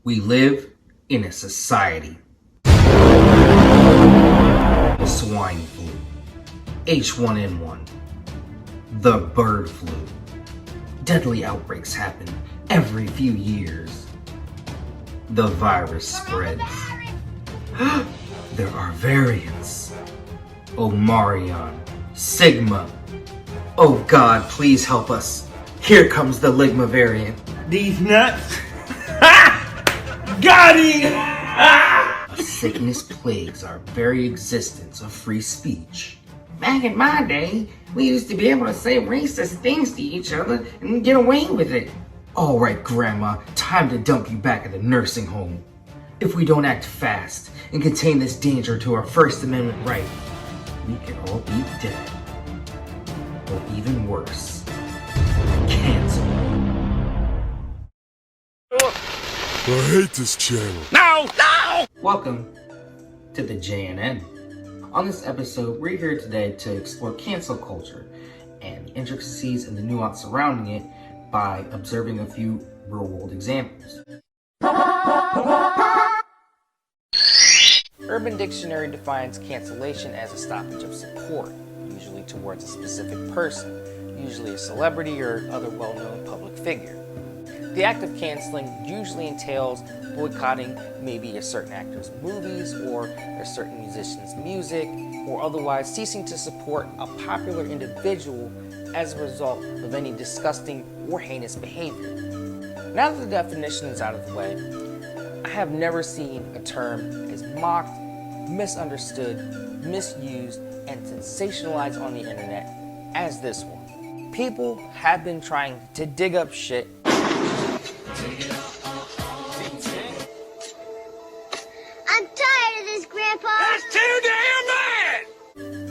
We live in a society. The swine flu, H1N1, the bird flu. Deadly outbreaks happen every few years. The virus spreads. There are variants. Omarion, Sigma. Oh God, please help us. Here comes the Ligma variant. These nuts. Got him! A sickness plagues our very existence of free speech. Back in my day, we used to be able to say racist things to each other and get away with it. All right, Grandma, time to dump you back at the nursing home. If we don't act fast and contain this danger to our First Amendment right, we could all be dead. Or even worse, canceled. I hate this channel. No! No! Welcome to the JNN. On this episode, we're here today to explore cancel culture and the intricacies and the nuance surrounding it by observing a few real-world examples. Urban Dictionary defines cancellation as a stoppage of support, usually towards a specific person, usually a celebrity or other well-known public figure. The act of canceling usually entails boycotting maybe a certain actor's movies or a certain musician's music, or otherwise ceasing to support a popular individual as a result of any disgusting or heinous behavior. Now that the definition is out of the way, I have never seen a term as mocked, misunderstood, misused, and sensationalized on the internet as this one. People have been trying to dig up shit I'm tired of this, Grandpa. That's too damn bad!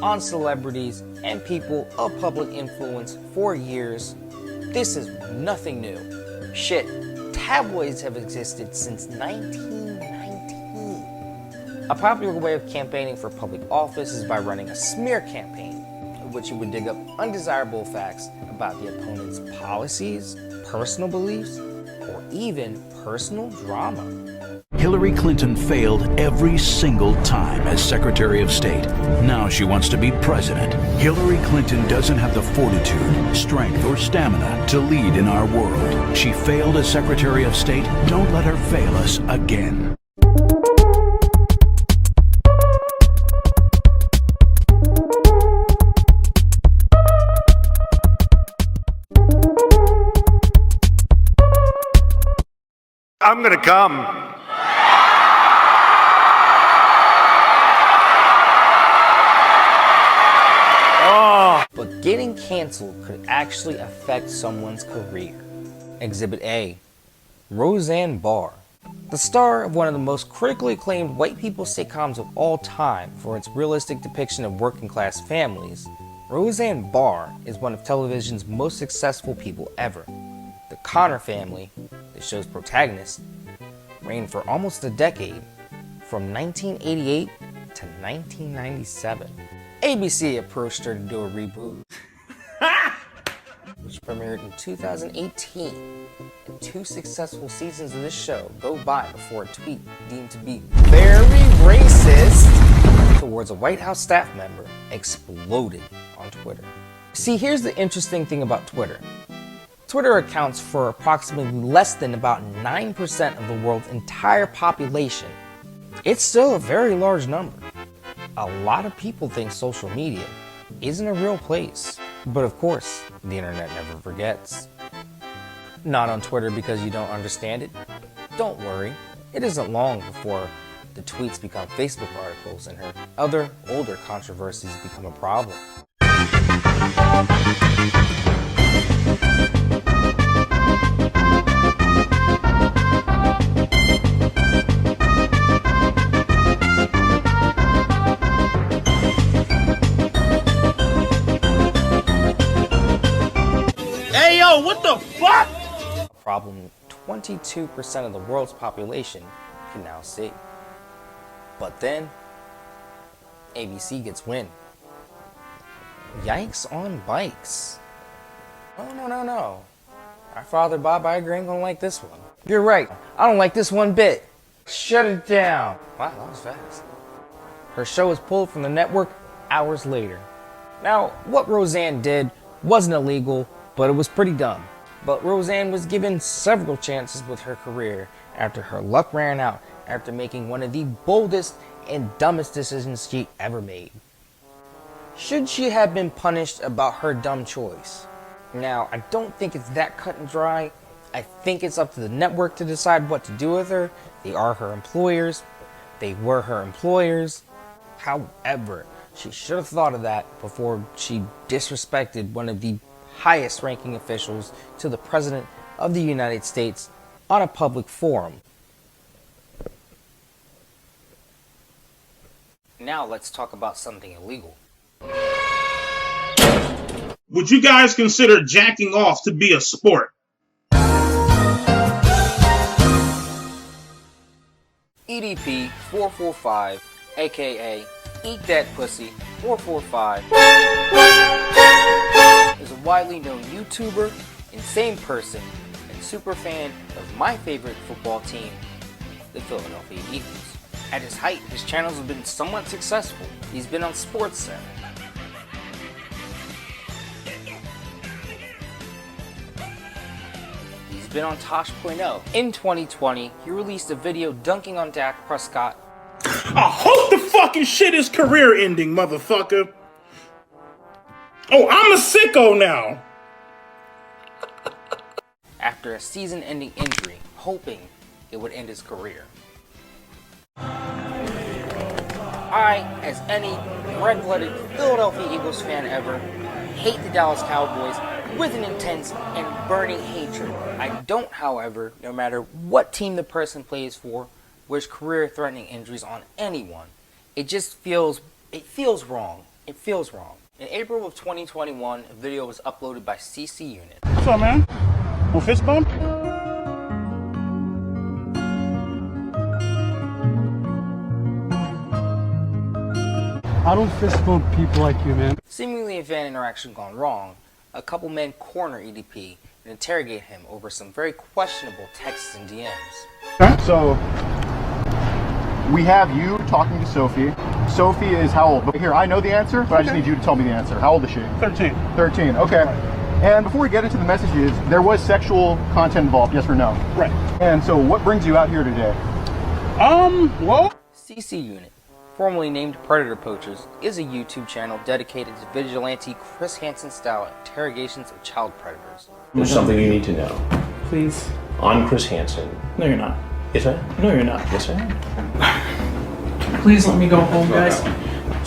on celebrities and people of public influence for years. This is nothing new. Shit, tabloids have existed since 1919. A popular way of campaigning for public office is by running a smear campaign, in which you would dig up undesirable facts about the opponent's policies, personal beliefs, or even personal drama. Hillary Clinton failed every single time as Secretary of State. Now she wants to be president. Hillary Clinton doesn't have the fortitude, strength, or stamina to lead in our world. She failed as Secretary of State. Don't let her fail us again. I'm gonna come. But getting canceled could actually affect someone's career. Exhibit A. Roseanne Barr. The star of one of the most critically acclaimed white people sitcoms of all time for its realistic depiction of working class families, Roseanne Barr is one of television's most successful people ever. The Connor family, the show's protagonist, reigned for almost a decade, from 1988 to 1997. ABC approached her to do a reboot, which premiered in 2018, and 2 successful seasons of this show go by before a tweet deemed to be very racist towards a White House staff member exploded on Twitter. See, here's the interesting thing about Twitter. Twitter accounts for approximately less than about 9% of the world's entire population. It's still a very large number. A lot of people think social media isn't a real place. But of course, the internet never forgets. Not on Twitter because you don't understand it? Don't worry, it isn't long before the tweets become Facebook articles and her other older controversies become a problem. Hey, yo, what the fuck? A problem 22% of the world's population can now see. But then, ABC gets wind. Yikes on bikes. No. Our father Bob Iger ain't gonna like this one. You're right. I don't like this one bit. Shut it down. Wow, that was fast. Her show was pulled from the network hours later. Now, what Roseanne did wasn't illegal, but it was pretty dumb. But Roseanne was given several chances with her career after her luck ran out after making one of the boldest and dumbest decisions she ever made. Should she have been punished about her dumb choice? Now, I don't think it's that cut and dry. I think it's up to the network to decide what to do with her. They are her employers. They were her employers. However, she should have thought of that before she disrespected one of the highest ranking officials to the President of the United States on a public forum. Now let's talk about something illegal. Would you guys consider jacking off to be a sport? EDP 445, aka Eat That Pussy 445, is a widely known YouTuber, insane person, and super fan of my favorite football team, the Philadelphia Eagles. At his height, his channels have been somewhat successful. He's been on SportsCenter. He's been on Tosh.0. In 2020, he released a video dunking on Dak Prescott. I hope the fucking shit is career ending, motherfucker. Oh, I'm a sicko now. After a season-ending injury, hoping it would end his career. I, as any red-blooded Philadelphia Eagles fan ever, hate the Dallas Cowboys with an intense and burning hatred. I don't, however, no matter what team the person plays for, wish career-threatening injuries on anyone. It feels wrong. It feels wrong. In April of 2021, a video was uploaded by CC Unit. What's up, man? Want fist bump? I don't fist bump people like you, man. Seemingly a fan interaction gone wrong, a couple men corner EDP and interrogate him over some very questionable texts and DMs. So, we have you talking to Sophie. Sophie is how old? Here, I know the answer, but I just need you to tell me the answer. How old is she? 13. 13, okay. And before we get into the messages, there was sexual content involved, yes or no? Right. And so what brings you out here today? Well, CC Unit, formerly named Predator Poachers, is a YouTube channel dedicated to vigilante Chris Hansen-style interrogations of child predators. There's something you need to know. Please. I'm Chris Hansen. No, you're not. Yes, I am. No, you're not. Yes, I am. Please let me go home, guys.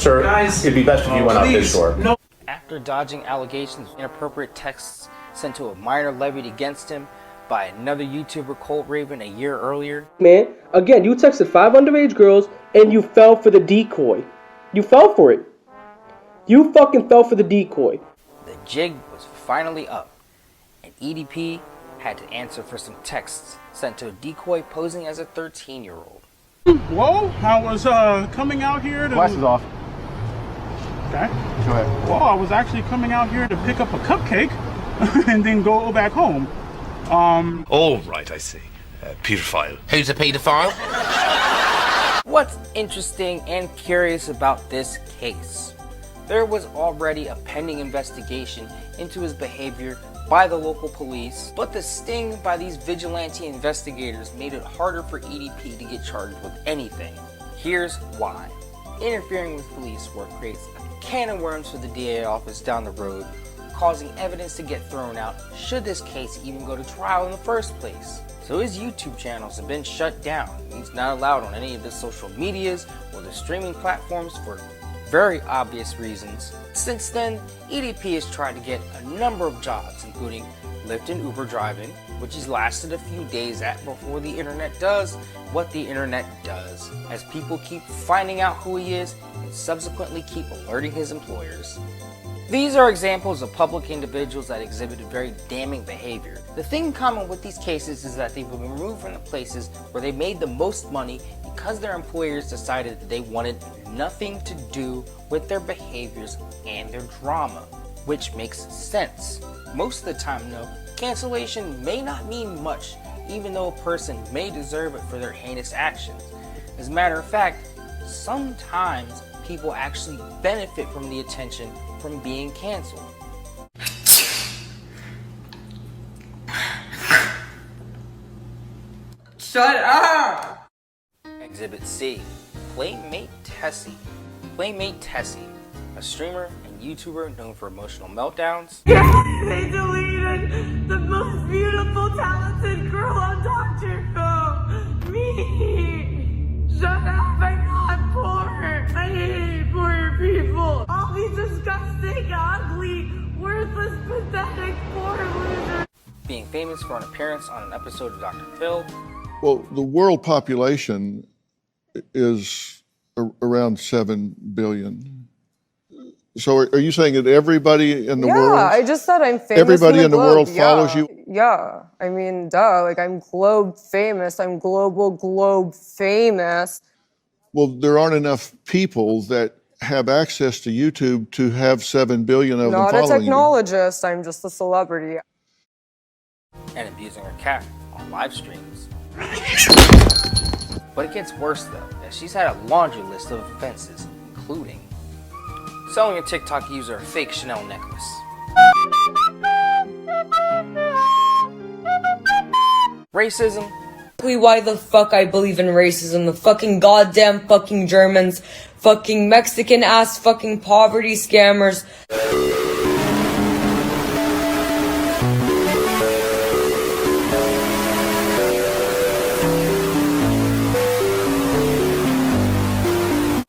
Sir, Guys, it'd be best if you went out this door. No. After dodging allegations of inappropriate texts sent to a minor levied against him by another YouTuber, Colt Raven, a year earlier. Man, again, you texted 5 underage girls and you fell for the decoy. You fell for it. You fucking fell for the decoy. The jig was finally up, and EDP had to answer for some texts sent to a decoy posing as a 13-year-old. well, I was coming out here to... Glasses off. Okay. Go ahead. Well, I was actually coming out here to pick up a cupcake and then go back home. All right, I see. Pedophile. Who's a pedophile? What's interesting and curious about this case? There was already a pending investigation into his behavior by the local police, but the sting by these vigilante investigators made it harder for EDP to get charged with anything. Here's why. Interfering with police work creates a can of worms for the DA office down the road, causing evidence to get thrown out should this case even go to trial in the first place. So his YouTube channels have been shut down. He's not allowed on any of the social medias or the streaming platforms for very obvious reasons. Since then, EDP has tried to get a number of jobs, including Lyft and Uber driving, which he's lasted a few days at before the internet does what the internet does, as people keep finding out who he is and subsequently keep alerting his employers. These are examples of public individuals that exhibited very damning behavior. The thing in common with these cases is that they've been removed from the places where they made the most money because their employers decided that they wanted nothing to do with their behaviors and their drama, which makes sense. Most of the time though, cancellation may not mean much even though a person may deserve it for their heinous actions. As a matter of fact, sometimes people actually benefit from the attention from being canceled. Shut up! Exhibit C. Playmate Tessie. Playmate Tessie, a streamer and YouTuber known for emotional meltdowns. They deleted the most beautiful, talented girl on Doctor Who. Me! Shut up, I'm not poor. I hate poor people. All these disgusting, ugly, worthless, pathetic, poor losers. Being famous for an appearance on an episode of Dr. Phil. Well, the world population is around 7 billion. So are you saying that everybody in the world? Yeah, I just said I'm famous. Everybody in the world globe. follows you? Yeah, I mean, duh. Like, I'm globe famous. I'm global globe famous. Well, there aren't enough people that have access to YouTube to have 7 billion of them Not a following you. technologist. I'm just a celebrity. And abusing her cat on live streams. But it gets worse though, as she's had a laundry list of offenses, including selling a TikTok user a fake Chanel necklace, racism. Why the fuck I believe in racism? The fucking goddamn fucking Germans, fucking Mexican ass fucking poverty scammers.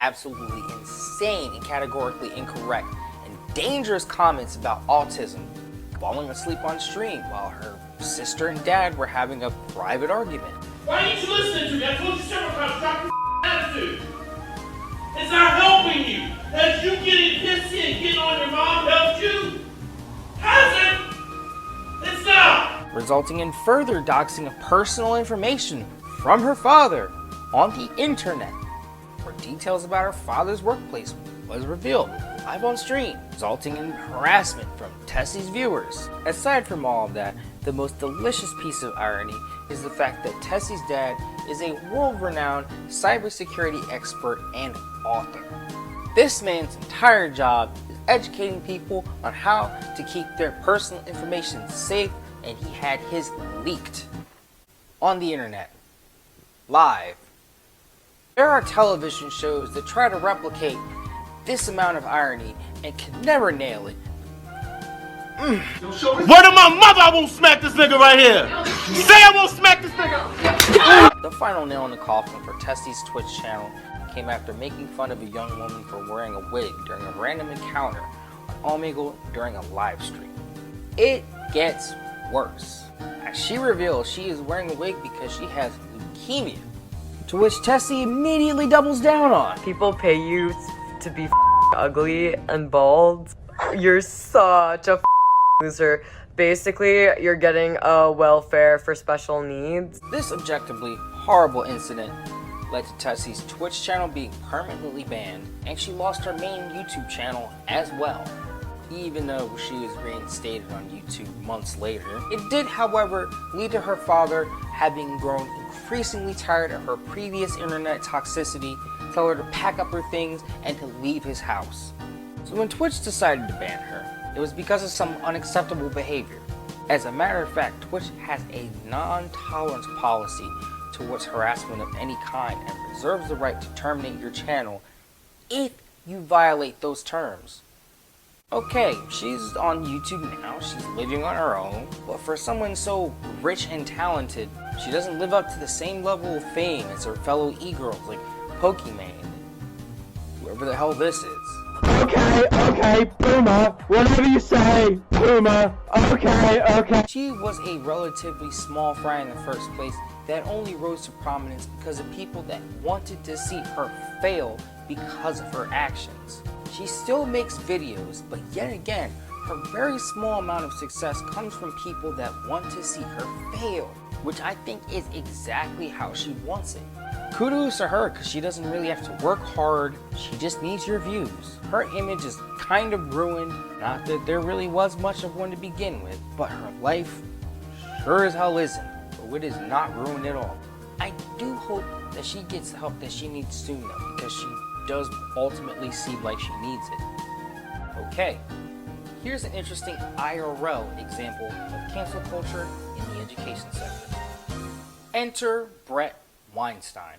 Absolutely insane and categorically incorrect and dangerous comments about autism, falling asleep on stream while her sister and dad were having a private argument. Why ain't you listening to me? I told you several times, drop your attitude. It's not helping you. Has you getting pissy and getting on your mom helped you? Hasn't. It's not. Resulting in further doxing of personal information from her father on the internet, where details about her father's workplace was revealed live on stream, resulting in harassment from Tessie's viewers. Aside from all of that, the most delicious piece of irony is the fact that Tessie's dad is a world-renowned cybersecurity expert and author. This man's entire job is educating people on how to keep their personal information safe, and he had his leaked on the internet, live. There are television shows that try to replicate this amount of irony and can never nail it. Word of my mother, I won't smack this nigga right here. Say I won't smack this nigga. The final nail in the coffin for Tessie's Twitch channel came after making fun of a young woman for wearing a wig during a random encounter on Omegle during a live stream. It gets worse, as she reveals she is wearing a wig because she has leukemia, to which Tessie immediately doubles down on. People pay you to be ugly and bald. You're such a loser. Basically, you're getting a welfare for special needs. This objectively horrible incident led to Tessie's Twitch channel being permanently banned, and she lost her main YouTube channel as well, even though she was reinstated on YouTube months later. It did, however, lead to her father having grown increasingly tired of her previous internet toxicity, tell her to pack up her things and to leave his house. So when Twitch decided to ban her, it was because of some unacceptable behavior. As a matter of fact, Twitch has a non-tolerance policy towards harassment of any kind and reserves the right to terminate your channel if you violate those terms. Okay, she's on YouTube now, she's living on her own, but for someone so rich and talented, she doesn't live up to the same level of fame as her fellow e-girls like Pokimane, whoever the hell this is. Okay, Boomer, whatever you say, Boomer, okay. She was a relatively small fry in the first place that only rose to prominence because of people that wanted to see her fail because of her actions. She still makes videos, but yet again, her very small amount of success comes from people that want to see her fail, which I think is exactly how she wants it. Kudos to her, because she doesn't really have to work hard, she just needs your views. Her image is kind of ruined, not that there really was much of one to begin with, but her life sure as hell isn't. For so it is not ruined at all. I do hope that she gets the help that she needs soon though, because she does ultimately seem like she needs it. Okay, here's an interesting IRL example of cancel culture in the education sector. Enter Brett Weinstein.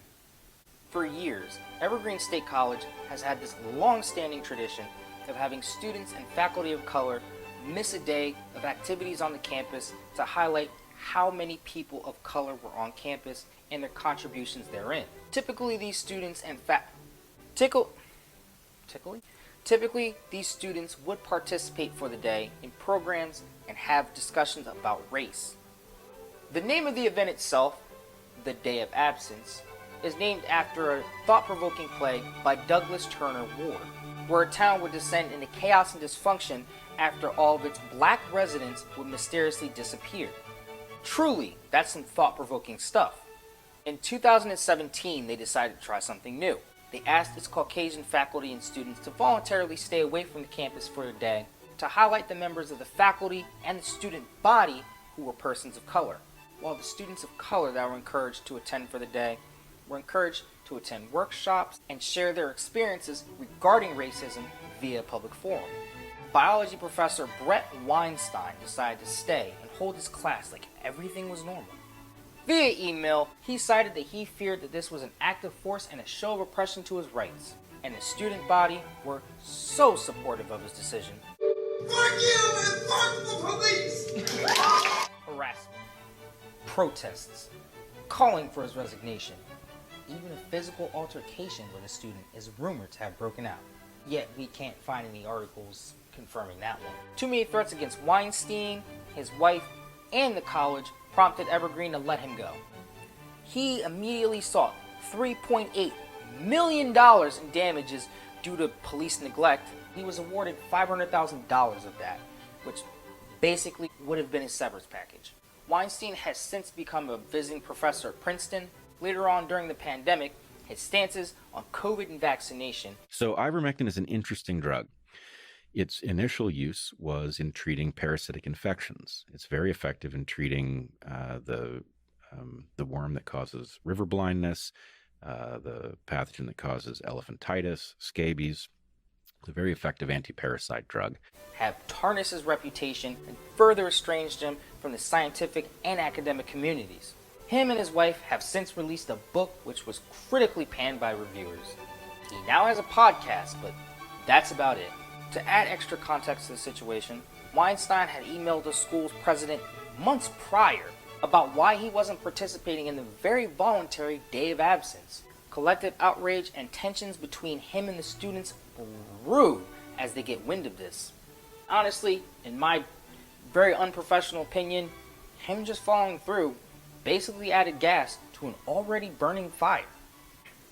For years, Evergreen State College has had this long-standing tradition of having students and faculty of color miss a day of activities on the campus to highlight how many people of color were on campus and their contributions therein. Typically, these students and Typically, these students would participate for the day in programs and have discussions about race. The name of the event itself, the Day of Absence, is named after a thought-provoking play by Douglas Turner Ward, where a town would descend into chaos and dysfunction after all of its black residents would mysteriously disappear. Truly, that's some thought-provoking stuff. In 2017, they decided to try something new. They asked its Caucasian faculty and students to voluntarily stay away from the campus for a day to highlight the members of the faculty and the student body who were persons of color, while the students of color that were encouraged to attend for the day were encouraged to attend workshops and share their experiences regarding racism via public forum. Biology professor Brett Weinstein decided to stay and hold his class like everything was normal. Via email, he cited that he feared that this was an act of force and a show of oppression to his rights, and the student body were so supportive of his decision. Fuck you and fuck the police! Harassment, protests, calling for his resignation. Even a physical altercation with a student is rumored to have broken out. Yet we can't find any articles confirming that one. Too many threats against Weinstein, his wife, and the college prompted Evergreen to let him go. He immediately sought $3.8 million in damages due to police neglect. He was awarded $500,000 of that, which basically would have been his severance package. Weinstein has since become a visiting professor at Princeton. Later on during the pandemic, his stances on COVID and vaccination. So ivermectin is an interesting drug. Its initial use was in treating parasitic infections. It's very effective in treating the worm that causes river blindness, the pathogen that causes elephantitis, scabies. It's a very effective anti-parasite drug. Have tarnished his reputation and further estranged him from the scientific and academic communities. Him and his wife have since released a book which was critically panned by reviewers. He now has a podcast, but that's about it. To add extra context to the situation, Weinstein had emailed the school's president months prior about why he wasn't participating in the very voluntary Day of Absence. Collective outrage and tensions between him and the students brew as they get wind of this. Honestly, in my very unprofessional opinion, him just following through basically added gas to an already burning fire.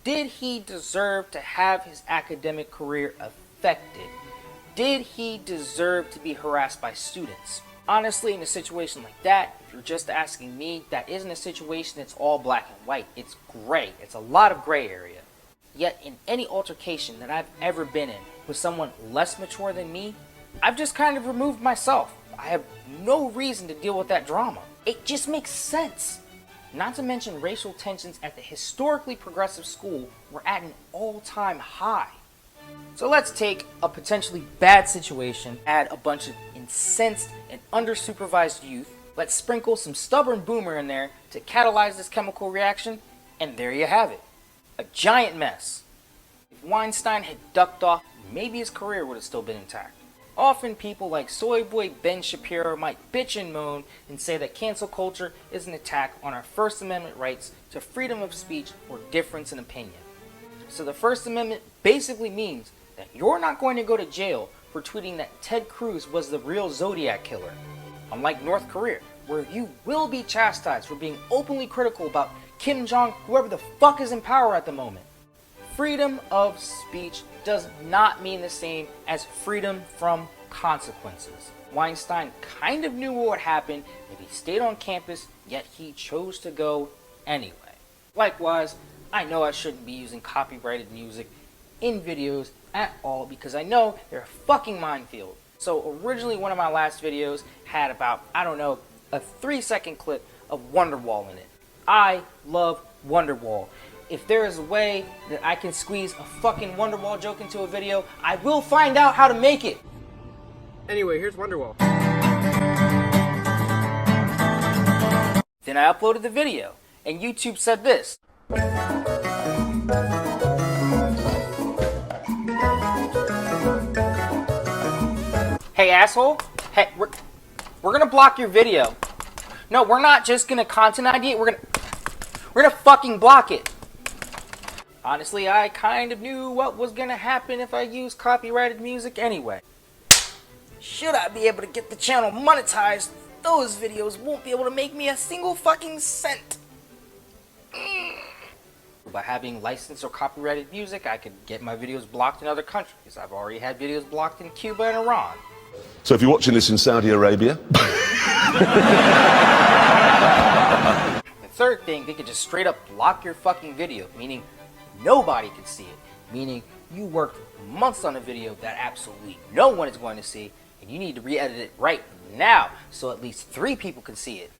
Did he deserve to have his academic career affected? Did he deserve to be harassed by students? Honestly, in a situation like that, if you're just asking me, that isn't a situation that's all black and white. It's gray. It's a lot of gray area. Yet in any altercation that I've ever been in with someone less mature than me, I've just kind of removed myself. I have no reason to deal with that drama. It just makes sense. Not to mention racial tensions at the historically progressive school were at an all-time high. So let's take a potentially bad situation, add a bunch of incensed and undersupervised youth, let's sprinkle some stubborn boomer in there to catalyze this chemical reaction, and there you have it. A giant mess. If Weinstein had ducked off, maybe his career would have still been intact. Often people like Soy Boy Ben Shapiro might bitch and moan and say that cancel culture is an attack on our First Amendment rights to freedom of speech or difference in opinion. So the First Amendment basically means that you're not going to go to jail for tweeting that Ted Cruz was the real Zodiac killer. Unlike North Korea, where you will be chastised for being openly critical about Kim Jong, whoever the fuck is in power at the moment. Freedom of speech does not mean the same as freedom from consequences. Weinstein kind of knew what would happen if he stayed on campus, yet he chose to go anyway. Likewise, I know I shouldn't be using copyrighted music in videos at all because I know they're a fucking minefield. So originally one of my last videos had about, a 3-second clip of Wonderwall in it. I love Wonderwall. If there is a way that I can squeeze a fucking Wonderwall joke into a video, I will find out how to make it. Anyway, here's Wonderwall. Then I uploaded the video, and YouTube said this. Hey asshole, hey, we're gonna block your video. No, we're not just gonna content ID it, we're gonna fucking block it. Honestly, I kind of knew what was gonna happen if I used copyrighted music anyway. Should I be able to get the channel monetized, those videos won't be able to make me a single fucking cent. By having licensed or copyrighted music, I could get my videos blocked in other countries. I've already had videos blocked in Cuba and Iran. So if you're watching this in Saudi Arabia... The third thing, they could just straight up block your fucking video, meaning nobody can see it. Meaning you worked months on a video that absolutely no one is going to see, and you need to re-edit it right now so at least 3 people can see it.